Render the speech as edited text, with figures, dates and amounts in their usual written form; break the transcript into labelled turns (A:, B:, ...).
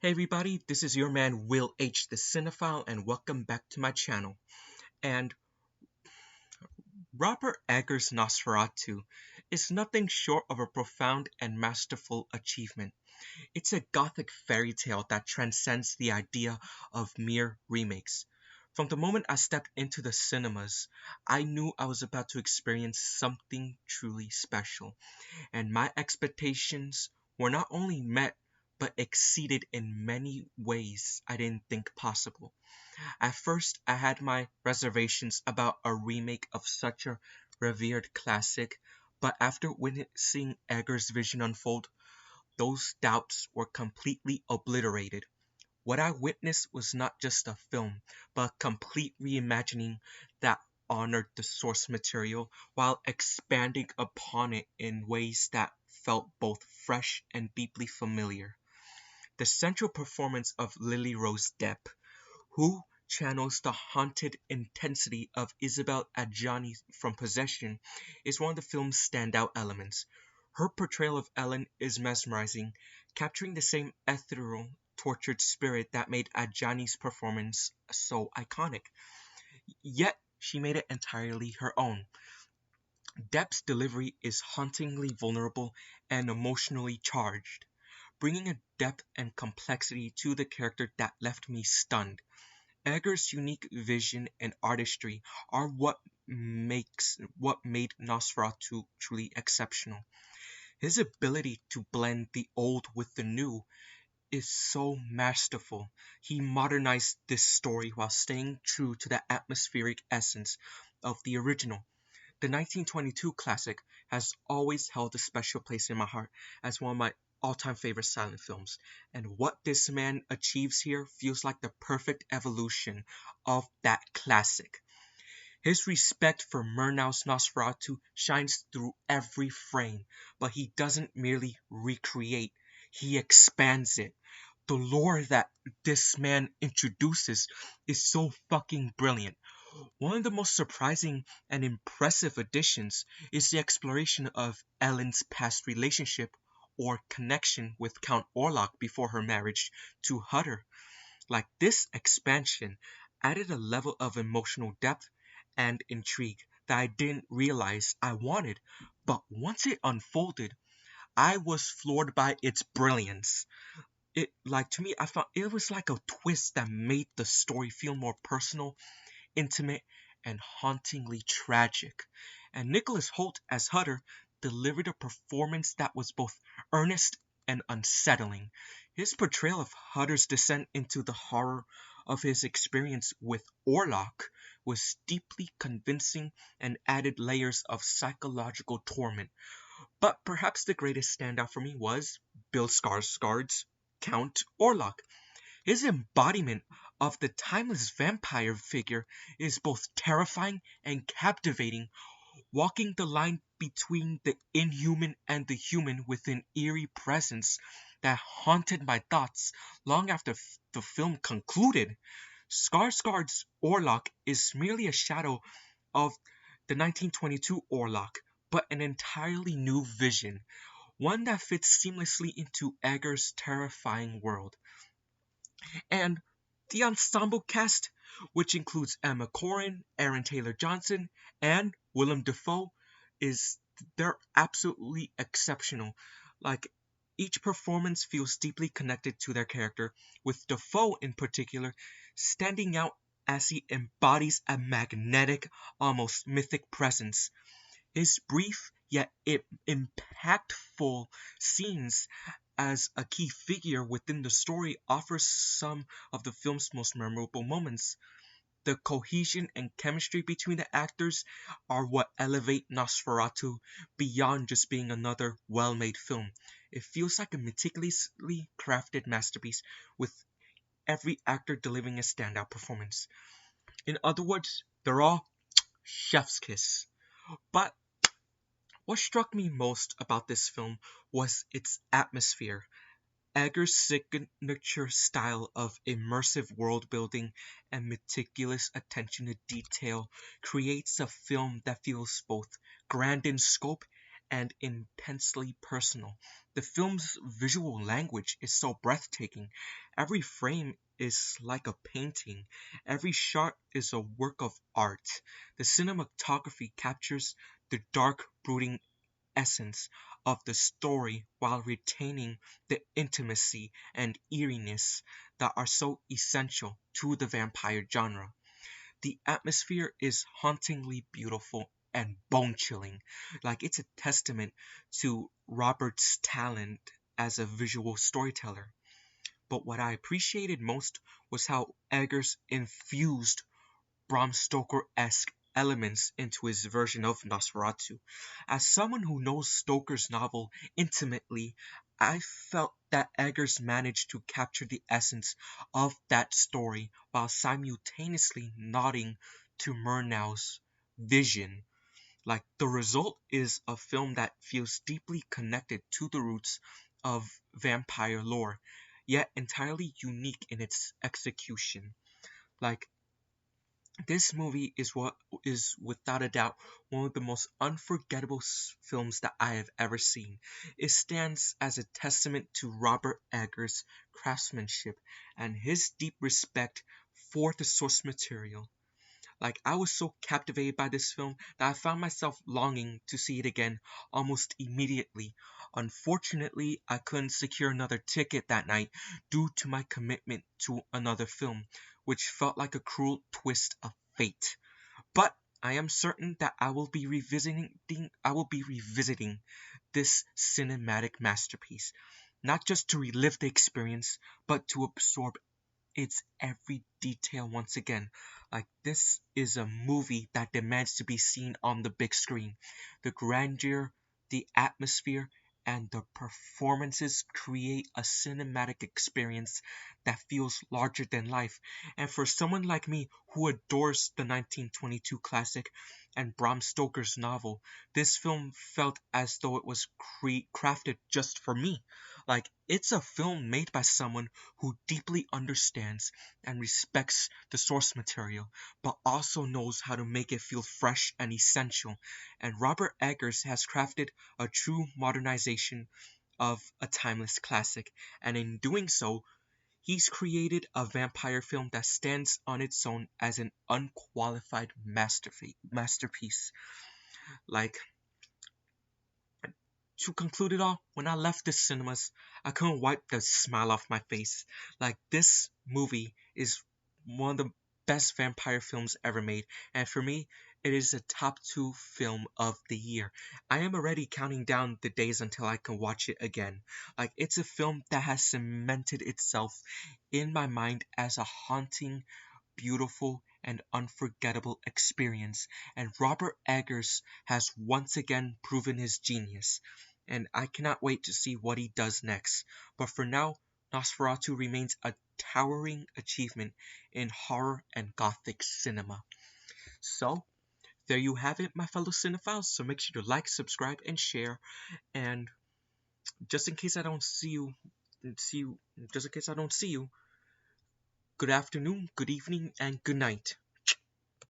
A: Hey everybody, this is your man Will H. the Cinephile, and welcome back to my channel. And Robert Eggers' Nosferatu is nothing short of a profound and masterful achievement. It's a Gothic fairy tale that transcends the idea of mere remakes. From the moment I stepped into the cinemas, I knew I was about to experience something truly special, and my expectations were not only met but exceeded in many ways I didn't think possible. At first, I had my reservations about a remake of such a revered classic, but after witnessing Eggers' vision unfold, those doubts were completely obliterated. What I witnessed was not just a film, but a complete reimagining that honored the source material while expanding upon it in ways that felt both fresh and deeply familiar. The central performance of Lily Rose Depp, who channels the haunted intensity of Isabel Adjani from Possession, is one of the film's standout elements. Her portrayal of Ellen is mesmerizing, capturing the same ethereal, tortured spirit that made Adjani's performance so iconic. Yet, she made it entirely her own. Depp's delivery is hauntingly vulnerable and emotionally charged, bringing a depth and complexity to the character that left me stunned. Eggers' unique vision and artistry are what made Nosferatu truly exceptional. His ability to blend the old with the new is so masterful. He modernized this story while staying true to the atmospheric essence of the original. The 1922 classic has always held a special place in my heart as one of my all-time favorite silent films, and what this man achieves here feels like the perfect evolution of that classic. His respect for Murnau's Nosferatu shines through every frame, but he doesn't merely recreate, he expands it. The lore that this man introduces is so fucking brilliant. One of the most surprising and impressive additions is the exploration of Ellen's past relationship or connection with Count Orlok before her marriage to Hutter. Like, this expansion added a level of emotional depth and intrigue that I didn't realize I wanted, but once it unfolded, I was floored by its brilliance. To me, I felt it was like a twist that made the story feel more personal, intimate, and hauntingly tragic. And Nicholas Hoult as Hutter delivered a performance that was both earnest and unsettling. His portrayal of Hutter's descent into the horror of his experience with Orlok was deeply convincing and added layers of psychological torment. But perhaps the greatest standout for me was Bill Skarsgård's Count Orlok. His embodiment of the timeless vampire figure is both terrifying and captivating, walking the line between the inhuman and the human with an eerie presence that haunted my thoughts long after the film concluded. Skarsgård's Orlok is merely a shadow of the 1922 Orlok, but an entirely new vision, one that fits seamlessly into Eggers' terrifying world. And the ensemble cast, which includes Emma Corrin, Aaron Taylor Johnson, and Willem Dafoe, is they're absolutely exceptional. Like, each performance feels deeply connected to their character, with Dafoe in particular standing out as he embodies a magnetic, almost mythic presence. His brief yet impactful scenes as a key figure within the story offers some of the film's most memorable moments. The cohesion and chemistry between the actors are what elevate Nosferatu beyond just being another well-made film. It feels like a meticulously crafted masterpiece with every actor delivering a standout performance. In other words, they're all chef's kiss. But what struck me most about this film was its atmosphere. Eggers' signature style of immersive world building and meticulous attention to detail creates a film that feels both grand in scope and intensely personal. The film's visual language is so breathtaking. Every frame is like a painting. Every shot is a work of art. The cinematography captures the dark, brooding essence of the story while retaining the intimacy and eeriness that are so essential to the vampire genre. The atmosphere is hauntingly beautiful and bone chilling, like it's a testament to Robert's talent as a visual storyteller. But what I appreciated most was how Eggers infused Bram Stoker-esque elements into his version of Nosferatu. As someone who knows Stoker's novel intimately, I felt that Eggers managed to capture the essence of that story while simultaneously nodding to Murnau's vision. Like the result is a film that feels deeply connected to the roots of vampire lore, yet entirely unique in its execution. Like this movie is without a doubt one of the most unforgettable films that I have ever seen. It stands as a testament to Robert Eggers' craftsmanship and his deep respect for the source material. Like I was so captivated by this film that I found myself longing to see it again almost immediately. Unfortunately, I couldn't secure another ticket that night due to my commitment to another film, which felt like a cruel twist of fate. But I am certain that I will be revisiting this cinematic masterpiece, not just to relive the experience, but to absorb its every detail once again. Like, this is a movie that demands to be seen on the big screen. The grandeur, the atmosphere, and the performances create a cinematic experience that feels larger than life. And for someone like me who adores the 1922 classic and Bram Stoker's novel, this film felt as though it was crafted just for me. Like, it's a film made by someone who deeply understands and respects the source material, but also knows how to make it feel fresh and essential. And Robert Eggers has crafted a true modernization of a timeless classic, and in doing so, he's created a vampire film that stands on its own as an unqualified masterpiece. Like, to conclude it all, when I left the cinemas, I couldn't wipe the smile off my face. Like, this movie is one of the best vampire films ever made, and for me, it is a top two film of the year. I am already counting down the days until I can watch it again. Like, it's a film that has cemented itself in my mind as a haunting, beautiful, and unforgettable experience, and Robert Eggers has once again proven his genius, and I cannot wait to see what he does next. But for now, Nosferatu remains a towering achievement in horror and gothic cinema. So, there you have it, my fellow cinephiles. So make sure to like, subscribe, and share. And just in case I don't see you, see you, just in case I don't see you, good afternoon, good evening, and good night.